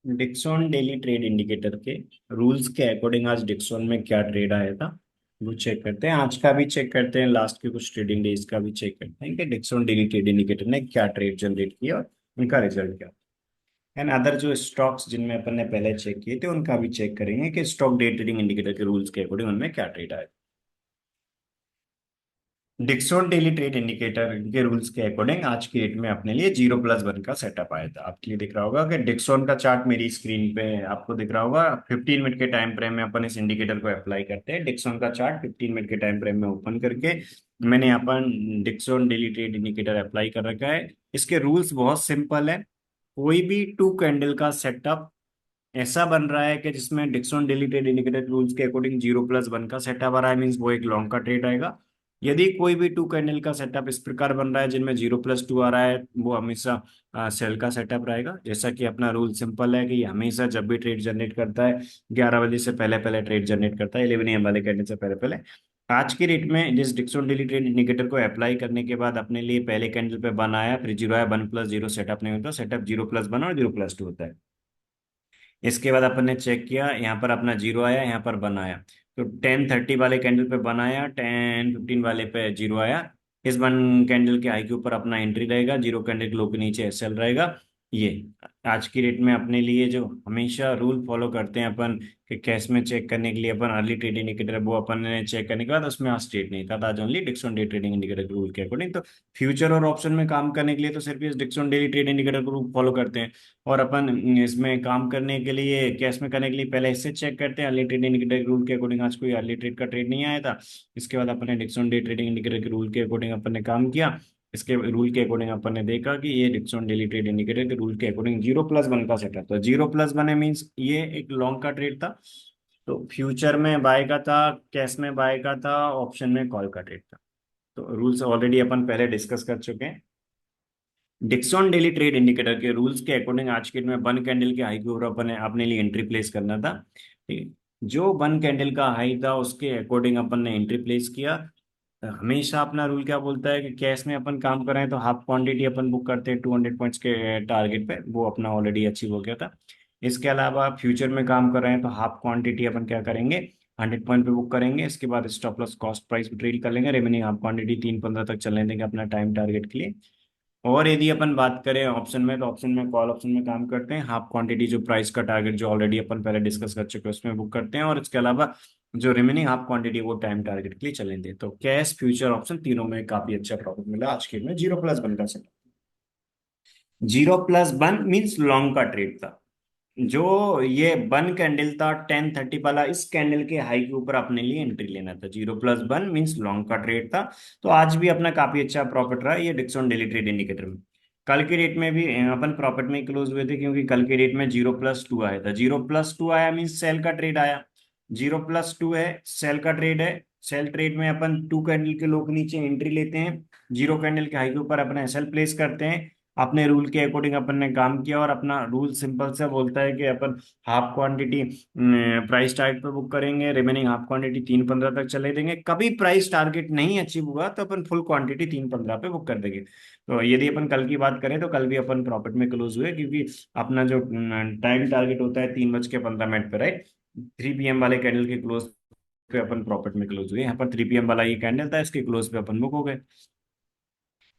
Dixon daily trade indicator के rules के according आज डिक्सॉन में क्या ट्रेड आया था वो चेक करते हैं। आज का भी चेक करते हैं, लास्ट के कुछ ट्रेडिंग डेज का भी चेक करते हैं कि डिक्सॉन डेली ट्रेड इंडिकेटर ने क्या ट्रेड जनरेट किया और उनका रिजल्ट क्या। एंड अदर जो स्टॉक्स जिनमें अपन ने पहले चेक किए थे उनका भी चेक करेंगे कि स्टॉक डे ट्रेडिंग इंडिकेटर के रूल्स के अकॉर्डिंग उनमें क्या ट्रेड आया। डिक्सॉन डेली ट्रेड इंडिकेटर के रूल्स के अकॉर्डिंग आज की डेट में अपने लिए 0+1 का सेटअप आया था। आपके लिए दिख रहा होगा कि डिक्सॉन का चार्ट मेरी स्क्रीन पे आपको दिख रहा होगा। 15 मिनट के टाइम फ्रेम में अपन इस इंडिकेटर को अप्लाई करते हैं। डिक्सॉन का चार्ट 15 मिनट के टाइम फ्रेम में ओपन करके मैंने यहाँ पर Dixon daily trade indicator apply कर रखा है। इसके रूल्स बहुत सिंपल है। कोई भी टू कैंडल का सेटअप ऐसा बन रहा है कि जिसमें Dixon daily trade indicator rules के अकॉर्डिंग 0+1 का सेटअप आ रहा है, मीन्स वो एक लॉन्ग का ट्रेड आएगा। यदि कोई भी टू कैंडल का सेटअप इस प्रकार बन रहा है जिनमें 0+2 आ रहा है, वो हमेशा सेल का सेटअप रहेगा। जैसा कि अपना रूल सिंपल है कि ये हमेशा जब भी ट्रेड जनरेट करता है 11 बजे से पहले पहले ट्रेड जनरेट करता है, 11 AM वाले कैंडल से पहले पहले। आज की डेट में जिस डिक्सॉन डेली ट्रेड इंडिकेटर को अप्लाई करने के बाद अपने लिए पहले कैंडल पे वन आया, फिर जीरो आया, 1+0 सेटअप नहीं होता, सेटअप 0+1 और 0+2 होता है। इसके बाद अपन ने चेक किया, यहाँ पर अपना जीरो आया, यहाँ पर वन आया। तो 10:30 वाले कैंडल पे वन आया, 10:15 वाले पे जीरो आया। इस वन कैंडल के हाई के ऊपर अपना एंट्री रहेगा, जीरो कैंडल के लो के नीचे एसएल रहेगा। ये आज की डेट में अपने लिए जो हमेशा रूल फॉलो करते हैं अपन कि कैश में चेक करने के लिए अपन अर्ली ट्रेड इंडिकेटर वो अपन ने चेक करने के बाद उसमें आज ट्रेड नहीं था, आज only Dixon day trading indicator rule के अकॉर्डिंग। तो फ्यूचर और ऑप्शन में काम करने के लिए तो सिर्फ इस डिक्सॉन डेली ट्रेड इंडिकेटर को फॉलो करते हैं। और अपन इसमें काम करने के लिए कैश में करने के लिए पहले इससे चेक करते हैं अर्ली ट्रेड इंडिकेटर रूल के अकॉर्डिंग। आज कोई अर्ली ट्रेड का ट्रेड नहीं आया था। इसके बाद अपन ने डिक्सॉन डे ट्रेडिंग इंडिकेटर के रूल के अकॉर्डिंग अपन ने काम किया। इसके रूल के अकॉर्डिंग अपन ने देखा कि ये डिक्सॉन डेली ट्रेड इंडिकेटर के रूल के अकॉर्डिंग 0+1 का सेटअप था। 0+1 है मीन्स ये एक लॉन्ग का ट्रेड था। तो फ्यूचर में बाय का था, कैश में बाय का था, ऑप्शन में कॉल का ट्रेड था। तो रूल्स ऑलरेडी अपन पहले डिस्कस कर चुके हैं। डिक्सॉन डेली ट्रेड इंडिकेटर के रूल्स के अकॉर्डिंग आज के दिन में वन कैंडल के हाई के ऊपर अपन ने अपने लिए एंट्री प्लेस करना था। ठीक है। जो वन कैंडल का हाई था उसके अकॉर्डिंग अपन ने एंट्री प्लेस किया। हमेशा अपना रूल क्या बोलता है कि कैश में अपन काम कर रहे हैं तो हाफ क्वांटिटी अपन बुक करते हैं 200 पॉइंट्स के टारगेट पे, वो अपना ऑलरेडी अचीव हो गया था। इसके अलावा फ्यूचर में काम कर रहे हैं तो हाफ क्वांटिटी अपन क्या करेंगे, 100 पॉइंट पे बुक करेंगे। इसके बाद स्टॉप लॉस कॉस्ट प्राइस पे ट्रेड कर लेंगे, रिमेनिंग हाफ क्वांटिटी 3:15 तक चलने देंगे अपना टाइम टारगेट के लिए। और यदि अपन बात करें ऑप्शन में, तो ऑप्शन में कॉल ऑप्शन में काम करते हैं, हाफ क्वांटिटी जो प्राइस का टारगेट जो ऑलरेडी अपन पहले डिस्कस कर चुके हैं उसमें बुक करते हैं, और इसके अलावा जो रिमेनिंग हाफ क्वांटिटी वो टाइम टारगेट के लिए चलें दें। तो कैश फ्यूचर ऑप्शन तीनों में काफी अच्छा प्रॉफिट मिला आज के में। 0+1 का सेट, 0+1 मीन्स लॉन्ग का ट्रेड था। जो ये वन कैंडल था 10:30 वाला, इस कैंडल के हाई के ऊपर अपने लिए एंट्री लेना था। 0+1 मीन्स लॉन्ग का ट्रेड था। तो आज भी अपना काफी अच्छा प्रॉफिट रहा ये डिक्सॉन डेली ट्रेड इंडिकेटर में। कल के रेट में भी अपन प्रॉफिट में क्लोज हुए थे, क्योंकि कल के रेट में 0+2 आया था। 0+2 आया मीन्स सेल का ट्रेड आया। 0+2 है, सेल का ट्रेड है। सेल ट्रेड में अपन टू कैंडल के लो के नीचे एंट्री लेते हैं, जीरो कैंडल के हाई के ऊपर अपना एसएल प्लेस करते हैं। अपने रूल के अकॉर्डिंग अपन ने काम किया, और अपना रूल सिंपल सा बोलता है कि अपन हाफ क्वांटिटी प्राइस टारगेट पे बुक करेंगे, रिमेनिंग हाफ क्वांटिटी 3:15 तक चले देंगे। कभी प्राइस टारगेट नहीं अचीव हुआ तो अपन फुल क्वांटिटी 3:15 पे बुक कर देंगे। तो यदि अपन कल की बात करें तो कल भी अपन प्रॉफिट में क्लोज हुए, क्योंकि अपना जो टाइम टारगेट होता है 3:15 पे, राइट, 3 PM वाले कैंडल के क्लोज पे अपन प्रॉफिट में क्लोज हुए। यहाँ पर 3 PM वाला ये कैंडल था, इसके क्लोज पे अपन बुक हो गए।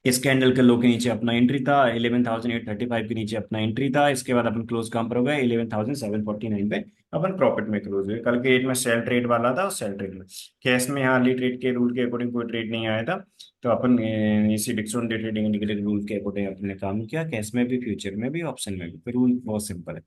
इस कैंडल के लो के नीचे अपना एंट्री था, 11,835 के नीचे अपना एंट्री था। इसके बाद अपन क्लोज कहाँ पर हो गए, 11,749 पे अपन प्रॉफिट में क्लोज हुए। कल के डेट में सेल ट्रेड वाला था, और सेल ट्रेड में कैश में यहाँ अर्ली ट्रेड के रूल के अकॉर्डिंग कोई ट्रेड नहीं आया था। तो अपन इसी Dixon day trading indicator rule के अकॉर्डिंग अपने काम किया, कैश में भी, फ्यूचर में भी, ऑप्शन में भी। रूल बहुत सिंपल है।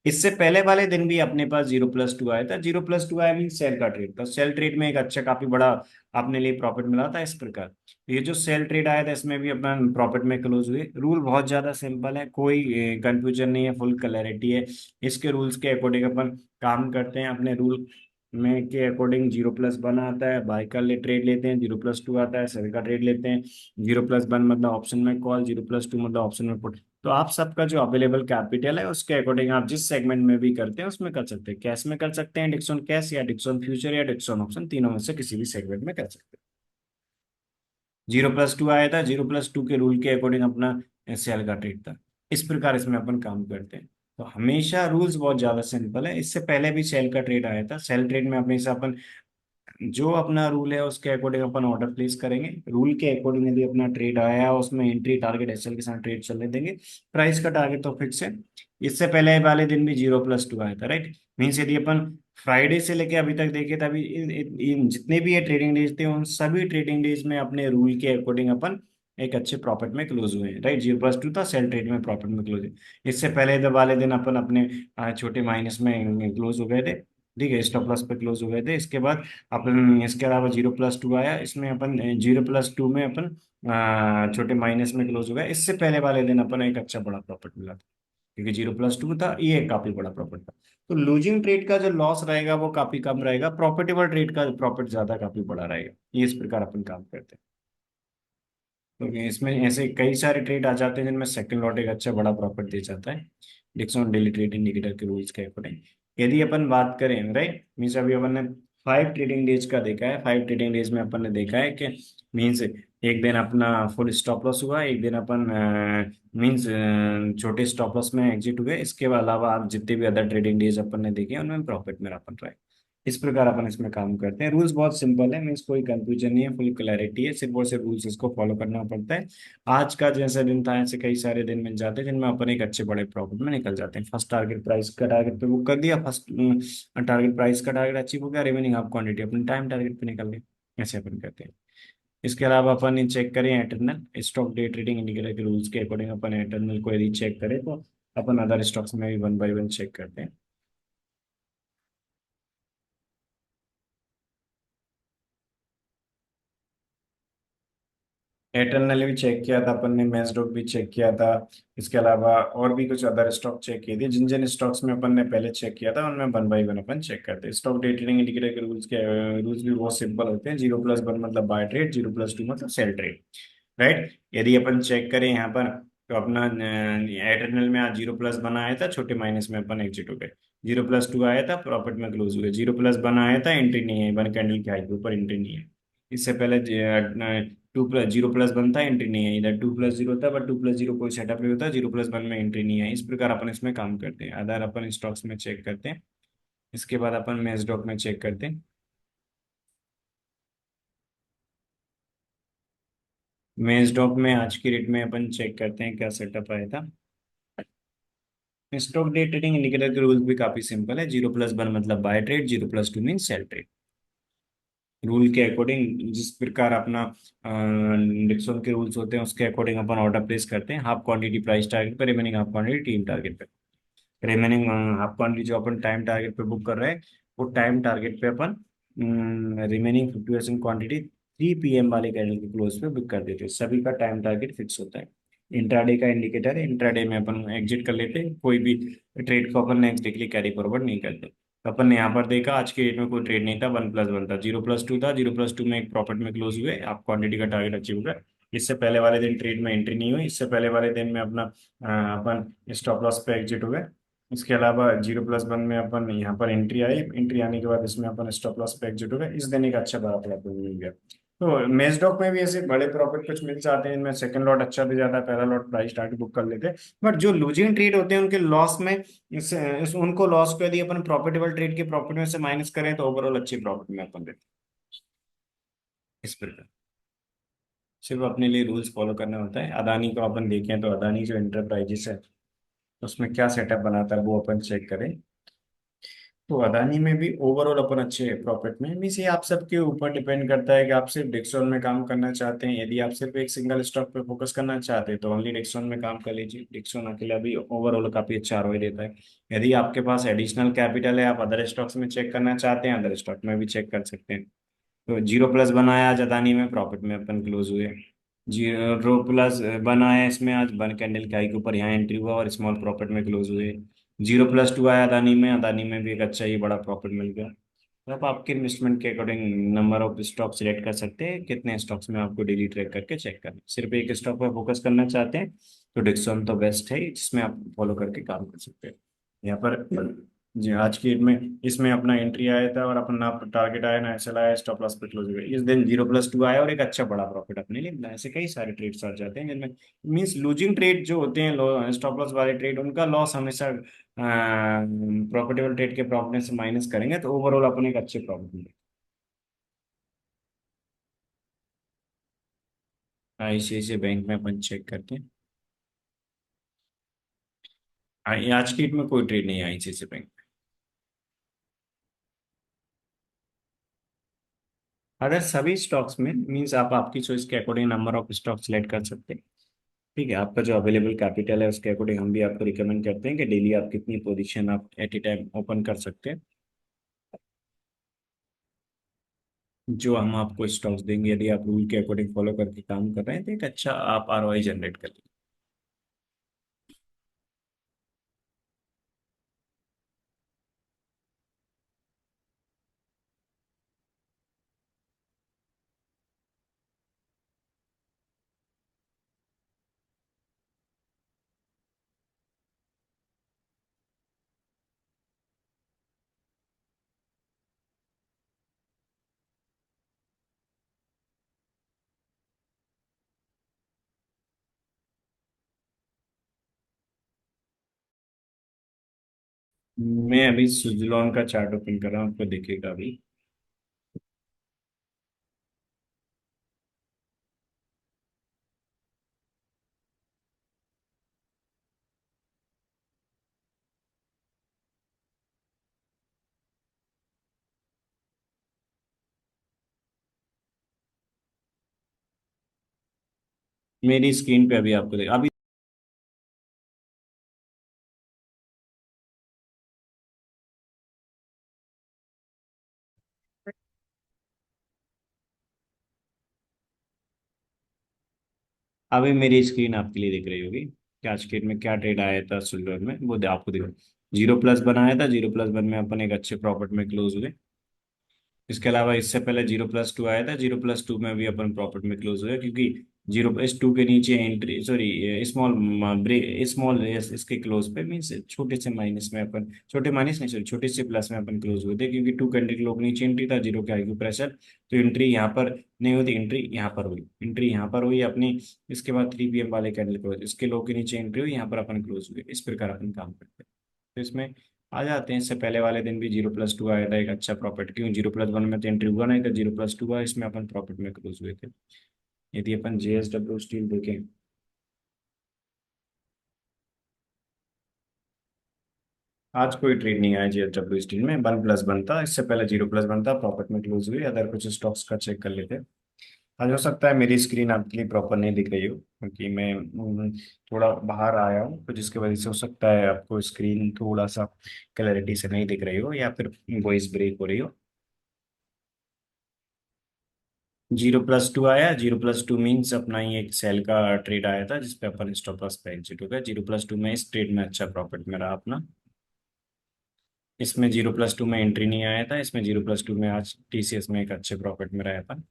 इससे पहले वाले दिन भी अपने पास 0+2 आया था। 0+2 आया मीन सेल का ट्रेड था। सेल ट्रेड में एक अच्छा काफी बड़ा अपने लिए प्रॉफिट मिला था। इस प्रकार ये जो सेल ट्रेड आया था इसमें भी अपन प्रॉफिट में क्लोज हुए। रूल बहुत ज्यादा सिंपल है, कोई कंफ्यूजन नहीं है, फुल क्लैरिटी है। इसके रूल्स के अकॉर्डिंग अपन काम करते हैं। अपने रूल में के अकॉर्डिंग 0+1 आता है, बाय का ले ट्रेड लेते हैं। 0+2 आता है, सेल का ट्रेड लेते हैं। 0+1 मतलब ऑप्शन में कॉल, 0+2 मतलब ऑप्शन में पुट। तो आप सबका जो अवेलेबल कैपिटल है उसके अकॉर्डिंग आप जिस सेगमेंट में भी करते हैं उसमें कर सकते हैं। कैश में कर सकते हैं, डिक्सॉन कैश या डिक्सॉन फ्यूचर या डिक्सॉन ऑप्शन, तीनों में से किसी भी सेगमेंट में कर सकते हैं। 0+2 आया था, 0+2 के रूल के अकॉर्डिंग अपना सेल का ट्रेड था। इस प्रकार इसमें अपन काम करते हैं। तो हमेशा रूल्स बहुत ज्यादा सिंपल है। इससे पहले भी सेल का ट्रेड आया था, सेल ट्रेड में हमेशा अपन जो अपना रूल है उसके अकॉर्डिंग अपन ऑर्डर प्लेस करेंगे। रूल के अकॉर्डिंग यदि अपना ट्रेड आया उसमें एंट्री टारगेट एसएल के साथ ट्रेड चलने देंगे। प्राइस का टारगेट तो फिक्स है। इससे पहले वाले दिन भी 0+2 आया था, राइट। मीन्स यदि अपन फ्राइडे से लेके अभी तक देखे तभी इन जितने भी ये ट्रेडिंग डेज थे उन सभी ट्रेडिंग डेज में अपने रूल के अकॉर्डिंग अपन एक अच्छे प्रॉफिट में क्लोज हुए हैं, राइट। 0+2 था, सेल ट्रेड में प्रॉफिट में क्लोज है। इससे पहले वाले दिन अपन अपने छोटे माइनस में क्लोज हो गए थे, ठीक है, स्टॉप लॉस पे क्लोज हो गए थे। इसके बाद अपन इसके अलावा 0+2 आया, इसमें अपन 0+2 में अपन छोटे माइनस में क्लोज हो गया। इससे पहले वाले दिन अपन एक अच्छा बड़ा प्रॉफिट मिला था, क्योंकि 0+2 था, ये काफी बड़ा प्रॉफिट था। तो लूजिंग ट्रेड का जो लॉस रहेगा वो काफी कम रहेगा, प्रॉफिटेबल ट्रेड का प्रॉफिट ज्यादा काफी बड़ा रहेगा। ये इस प्रकार अपन काम करते हैं। तो इसमें ऐसे कई सारे ट्रेड आ जाते हैं जिनमें सेकंड लॉट एक अच्छा बड़ा प्रॉफिट दे जाता है, डिक्सन डेली ट्रेड इंडिकेटर के रूल्स के अकॉर्डिंग। यदि अपन बात करें, राइट, मीन्स अभी अपन ने 5 ट्रेडिंग डेज का देखा है। 5 ट्रेडिंग डेज में अपन ने देखा है कि मीन्स एक दिन अपना फुल स्टॉप लॉस हुआ, एक दिन अपन मीन्स छोटे स्टॉप लॉस में एग्जिट हुए। इसके अलावा आप जितने भी अदर ट्रेडिंग डेज अपन ने देखे हैं उनमें प्रॉफिट में अपन रहे। इस प्रकार अपन इसमें काम करते हैं। रूल्स बहुत सिंपल है, मीन्स कोई कंफ्यूजन नहीं है, फुल क्लैरिटी है, सिर्फ और सिर्फ रूल्स इसको फॉलो करना पड़ता है। आज का जैसा दिन था ऐसे कई सारे दिन मिल जाते हैं जिनमें अपन एक अच्छे बड़े प्रॉफिट में निकल जाते हैं। फर्स्ट टारगेट प्राइस का टारगेट पे बुक कर दिया, फर्स्ट टारगेट प्राइस का टारगेट अचीव हो गया, रिमेनिंग हाफ क्वांटिटी अपने टाइम टारगेट पे निकल गए। ऐसे अपन करते हैं। इसके अलावा अपन चेक करें eternal stock day trading indicator के रूल्स के अकॉर्डिंग अपन एटर्नल को यदि चेक करें तो अपन अदर स्टॉक्स में भी वन बाय वन चेक करते हैं। एयरटेल ने भी चेक किया था अपन ने, मैक्सडॉक भी चेक किया था। इसके अलावा और भी कुछ अदर स्टॉक चेक किए थे। जिन जिन स्टॉक्स में अपन ने पहले चेक किया था उनमें वन बाय वन अपन चेक करते हैं। स्टॉक डे ट्रेडिंग इंडिकेटर के रूल्स भी बहुत सिंपल होते हैं। 0+1 मतलब बाय ट्रेड, 0+2 मतलब सेल ट्रेड, राइट। यदि अपन चेक करें यहाँ पर तो अपना एयरटेल में आज 0+1 आया था, छोटे माइनस में अपन एग्जिट हो गए। 0+2 आया था, प्रॉफिट में क्लोज हुए। 0+1 आया था, एंट्री नहीं है, वन कैंडल के हाई के ऊपर एंट्री नहीं है। इससे पहले 0+1 था, एंट्री नहीं है। इधर 2+0 था, बट 2+0 कोई सेटअप नहीं होता, 0+1 में एंट्री नहीं है। इस प्रकार अपन इसमें काम करते हैं। अदर अपन स्टॉक्स में चेक करते हैं। इसके बाद अपन मेसडॉक में चेक करते हैं। मेसडॉक में आज की रेट में अपन चेक करते हैं क्या सेटअप आया था। स्टॉक डे ट्रेडिंग इंडिकेटर के रूल्स भी काफी सिंपल है। 0+1 मतलब buy trade, 0+2 mean sell trade. Rule के अकॉर्डिंग जिस प्रकार अपना डिक्सन के रूल्स होते हैं उसके अकॉर्डिंग अपन ऑर्डर प्लेस करते हैं। हाफ क्वांटिटी प्राइस टारगेट पे, remaining half quantity team target पे। रिमेनिंग हाफ क्वांटिटी जो अपन टाइम टारगेट पे बुक कर रहे हैं वो टाइम टारगेट पे अपन रिमेनिंग 50% क्वांटिटी 3 PM वाले कैंडल के क्लोज पे बुक कर देते हैं। सभी का टाइम टारगेट फिक्स होता है। इंट्राडे का इंडिकेटर है, इंट्राडे में अपन एग्जिट कर लेते हैं। कोई भी ट्रेड को अपन नेक्स्ट डे के लिए कैरी फॉरवर्ड नहीं करते। तो अपन ने यहाँ पर देखा आज के डेट में कोई ट्रेड नहीं था, 1+1 था, 0+2 था, 0+2 में एक प्रॉफिट में क्लोज हुए, आप क्वांटिटी का टारगेट अचीव हुआ। इससे पहले वाले दिन ट्रेड में एंट्री नहीं हुई, इससे पहले वाले दिन में अपना अपन स्टॉप लॉस पे एग्जिट हुए। इसके अलावा 0+1 में अपन यहाँ पर एंट्री आई, एंट्री आने के बाद इसमें अपन स्टॉप लॉस पे एग्जिट हो गए। इस दिन एक अच्छा बड़ा प्रॉफिट मिल गया। तो मेजडॉक में भी ऐसे बड़े प्रॉफिट कुछ मिल जाते हैं, इनमें सेकंड लॉट अच्छा भी जाता है, पहला लॉट प्राइस टारगेट बुक कर लेते हैं। बट जो लूजिंग ट्रेड होते हैं उनके लॉस में उनको लॉस को यदि अपन प्रॉफिटेबल ट्रेड के प्रॉफिट में से माइनस करें तो ओवरऑल अच्छी प्रॉफिट में अपन देते हैं। इस प्रकार सिर्फ अपने लिए रूल्स फॉलो करना होता है। अदानी को अपन देखें तो अदानी जो इंटरप्राइजेस है उसमें क्या सेटअप बनाता है वो अपन चेक करें। तो अदानी में भी ओवरऑल अपन अच्छे प्रॉफिट में, मीन्स ये आप सबके ऊपर डिपेंड करता है कि आप सिर्फ डिक्सॉन में काम करना चाहते हैं। यदि आप सिर्फ एक सिंगल स्टॉक पे फोकस करना चाहते हैं तो ओनली डिक्सॉन में काम कर लीजिए। डिक्सॉन अकेला भी ओवरऑल काफी अच्छा आरओआई देता है। यदि आपके पास एडिशनल कैपिटल है, आप अदर स्टॉक्स में चेक करना चाहते हैं, अदर स्टॉक में भी चेक कर सकते हैं। तो 0+1 आया आज अदानी में, प्रॉफिट में अपन क्लोज हुए। 0+1 आया इसमें, आज वन कैंडल के हाई के ऊपर यहाँ एंट्री हुआ और स्मॉल प्रॉफिट में क्लोज हुए। 0+2 आया अदानी में, अदानी में भी एक अच्छा ही बड़ा प्रॉफिट मिल गया। तो आप आपके इन्वेस्टमेंट के according number of stock select कर सकते हैं, कितने स्टॉक्स में आपको डेली ट्रेड करके चेक करना है। सिर्फ एक स्टॉक पर फोकस करना चाहते हैं तो डिक्सन तो बेस्ट है जिसमें आप फॉलो करके काम कर सकते हैं। यहाँ पर जी, आज की डेट में इसमें अपना एंट्री आया था और अपना टारगेट आया ना, ऐसा आया, स्टॉप लॉस पे क्लोज हो गया, इस दिन 0+2 आया और एक अच्छा बड़ा प्रॉफिट अपने लिए मिला। ऐसे कई सारे ट्रेड्स आ जाते हैं जिनमें मींस लूजिंग ट्रेड जो होते हैं, स्टॉप लॉस वाले ट्रेड, उनका लॉस हमेशा प्रॉफिटेबल ट्रेड के प्रॉफिट से माइनस करेंगे तो ओवरऑल अपने एक अच्छे प्रॉफिट मिलेंगे। आईसीआईसीआई बैंक में अपन चेक करते हैं। आज की डेट में कोई ट्रेड नहीं है आईसीआईसीआई बैंक। अगर सभी स्टॉक्स में मींस आप आपकी चॉइस के according number of stock select कर सकते हैं। ठीक है, आपका जो अवेलेबल कैपिटल है उसके अकॉर्डिंग हम भी आपको रिकमेंड करते हैं कि डेली आप कितनी पोजीशन आप एट ए टाइम ओपन कर सकते हैं। जो हम आपको स्टॉक्स देंगे, यदि आप रूल के अकॉर्डिंग फॉलो करके काम कर रहे हैं तो एक अच्छा आप आरओआई जनरेट कर लेंगे। मैं अभी सुजलॉन का चार्ट ओपन कर रहा हूँ, आपको दिखेगा अभी। मेरी स्क्रीन पे अभी आपको अभी अभी मेरी स्क्रीन आपके लिए दिख रही होगी कि आज के डेट में क्या ट्रेड आया था सुजलॉन में, वो आपको दिख 0+ बनाया था, 0+1 में अपन एक अच्छे प्रॉफिट में क्लोज हुए। इसके अलावा इससे पहले 0+2 आया था, 0+2 में भी अपन प्रॉफिट में क्लोज हुए, क्योंकि 0+2 के नीचे entry, sorry small break, small इसके क्लोज पे मीन्स छोटे से माइनस में अपन, छोटे माइनस नहीं, सॉरी छोटे से प्लस में अपन क्लोज हुए थे, क्योंकि 2 कैंडल क्लोक नीचे एंट्री था, जीरो के आईक्यू प्रेशर, तो एंट्री यहाँ पर नहीं होती, एंट्री यहाँ पर हुई, एंट्री यहाँ पर हुई अपनी। इसके बाद 3 PM वाले कैंडल क्लोज, इसके लो के नीचे एंट्री हुई, यहाँ पर अपन क्लोज हुए, इस प्रकार अपन काम करते हैं। तो इसमें आ जाते हैं। इससे पहले वाले दिन भी 0+2 आया था, एक अच्छा प्रॉफिट, क्यों 0+1 में तो एंट्री हुआ नहीं था, 0+2 हुआ, इसमें अपन प्रॉफिट में क्लोज हुए थे। यदि अपन JSW स्टील देखें, आज कोई ट्रेड नहीं आया JSW स्टील में, 1+1 था, इससे पहले 0+1 था, प्रॉफिट में क्लोज हुई। अदर कुछ स्टॉक्स का चेक कर लेते हैं। आज हो सकता है मेरी स्क्रीन आपके लिए प्रॉपर नहीं दिख रही हो, क्योंकि मैं थोड़ा बाहर आया हूँ, तो जिसकी वजह से हो सकता है आपको स्क्रीन थोड़ा सा क्लैरिटी से नहीं दिख रही हो, या फिर वॉइस ब्रेक हो रही हो। 0+2 आया, 0+2 मीन्स अपना ही एक सेल का ट्रेड आया था, जिसपे अपन स्टॉप लॉस पे एग्जिट हो गया। 0+2 में इस ट्रेड में अच्छा प्रॉफिट मिला अपना। इसमें 0+2 में एंट्री नहीं आया था, इसमें 0+2 में आज TCS में एक अच्छे प्रॉफिट में रहा अपन।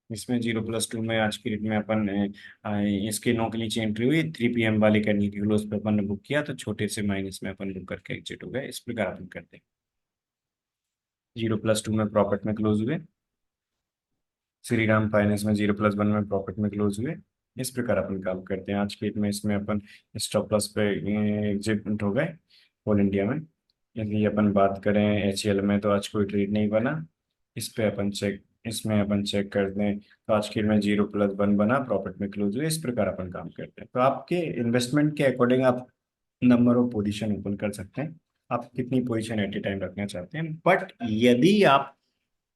इसमें 0+2 में आज की डेट में अपन इसके नो के नीचे एंट्री हुई, 3 PM वाले कैंडल की क्लोज पे अपन ने बुक किया, तो छोटे से माइनस में अपन बुक करके एग्जिट हो गए। इस प्रकार अपन करते हैं। 0+2 में प्रॉफिट में क्लोज हुए। श्रीराम फाइनेंस में 0+1 में प्रॉफिट में क्लोज हुए। इस प्रकार अपन काम करते हैं। आज के डेट में इसमें अपन स्टॉप लॉस पे एग्जिट हो गए ऑल इंडिया में। यदि अपन बात करें HCL में, तो आज कोई ट्रेड नहीं बना। इस पे अपन चेक इसमें अपन चेक करते हैं, तो आज के डेट में 0+1 बना, प्रॉफिट में क्लोज हुए। इस प्रकार अपन काम करते हैं। तो आपके इन्वेस्टमेंट के अकॉर्डिंग आप नंबर ऑफ पोजीशन ओपन कर सकते हैं, आप कितनी पोजीशन एट ए टाइम रखना चाहते हैं। बट यदि आप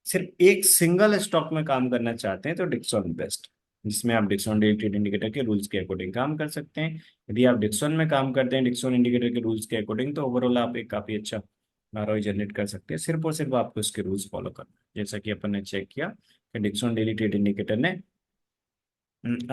सिर्फ एक सिंगल स्टॉक में काम करना चाहते हैं तो डिक्सॉन बेस्ट, जिसमें आप डिक्सॉन डेली ट्रेड इंडिकेटर के रूल्स के अकॉर्डिंग काम कर सकते हैं। यदि आप डिक्सॉन में काम करते हैं, डिक्सॉन इंडिकेटर के रूल्स के अकॉर्डिंग, तो ओवरऑल आप एक काफी अच्छा आरओआई जनरेट कर सकते हैं। सिर्फ और सिर्फ आपको इसके रूल्स फॉलो करना है। जैसा कि अपन ने चेक किया कि डिक्सॉन डेली ट्रेड इंडिकेटर ने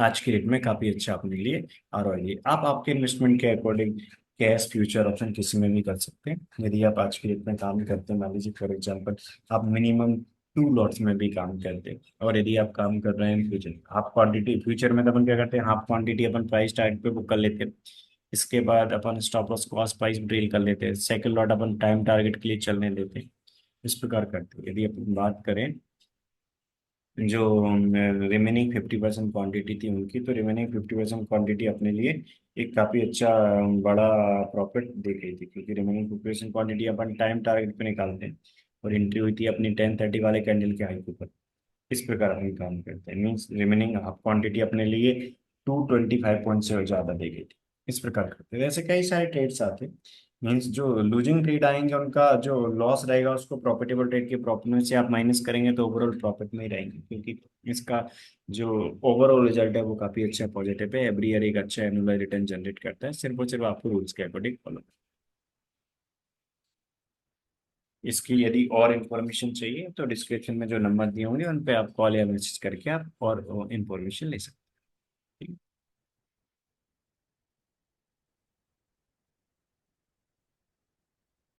आज की डेट में काफी अच्छा अपने लिए आरओआई दिए। आप आपके इन्वेस्टमेंट के अकॉर्डिंग कैश फ्यूचर ऑप्शन किसी में भी कर सकते हैं। यदि आप आज की डेट में काम करते हैं, मान लीजिए फॉर एग्जांपल आप मिनिमम 2 लॉट्स में भी काम करते हैं, और यदि आप काम कर रहे हैं फ्यूचर हाफ क्वांटिटी, फ्यूचर में तो अपन क्या करते हैं, हाफ क्वांटिटी अपन प्राइस टारगेट पे बुक कर लेते हैं। इसके बाद अपन stop loss cost price trail कर लेते हैं, सेकंड लॉट अपन टाइम टारगेट के लिए चलने देते हैं। इस प्रकार करते हैं। यदि अपन बात करें जो रिमेनिंग 50% क्वांटिटी थी उनकी, तो रिमेनिंग 50% क्वांटिटी अपने लिए एक काफी अच्छा बड़ा प्रॉफिट दे गई थी, क्योंकि रिमेनिंग 50% क्वांटिटी अपन टाइम टारगेट पे निकालते हैं और एंट्री हुई थी अपनी 10:30 वाले कैंडल के हाई के ऊपर। इस प्रकार अपन काम करते हैं, मीन्स रिमेनिंग हाफ क्वांटिटी अपने लिए 225 पॉइंट से ज्यादा दे गई थी। इस प्रकार करते हैं। वैसे कई सारे ट्रेड्स आते हैं, मीन्स जो लूजिंग ट्रेड आएंगे उनका जो लॉस रहेगा उसको प्रॉफिटेबल ट्रेड के प्रॉफिट में से आप माइनस करेंगे तो ओवरऑल प्रॉफिट में ही रहेंगे, क्योंकि इसका जो ओवरऑल रिजल्ट है वो काफी अच्छा पॉजिटिव है। एवरी ईयर एक अच्छा एनुअल रिटर्न जनरेट करता है, सिर्फ और सिर्फ आपको रूल्स के अकॉर्डिंग फॉलो। इसकी यदि और इन्फॉर्मेशन चाहिए तो डिस्क्रिप्शन में जो नंबर दिए होंगे उन पे आप कॉल या मैसेज करके आप और इन्फॉर्मेशन ले सकते हैं।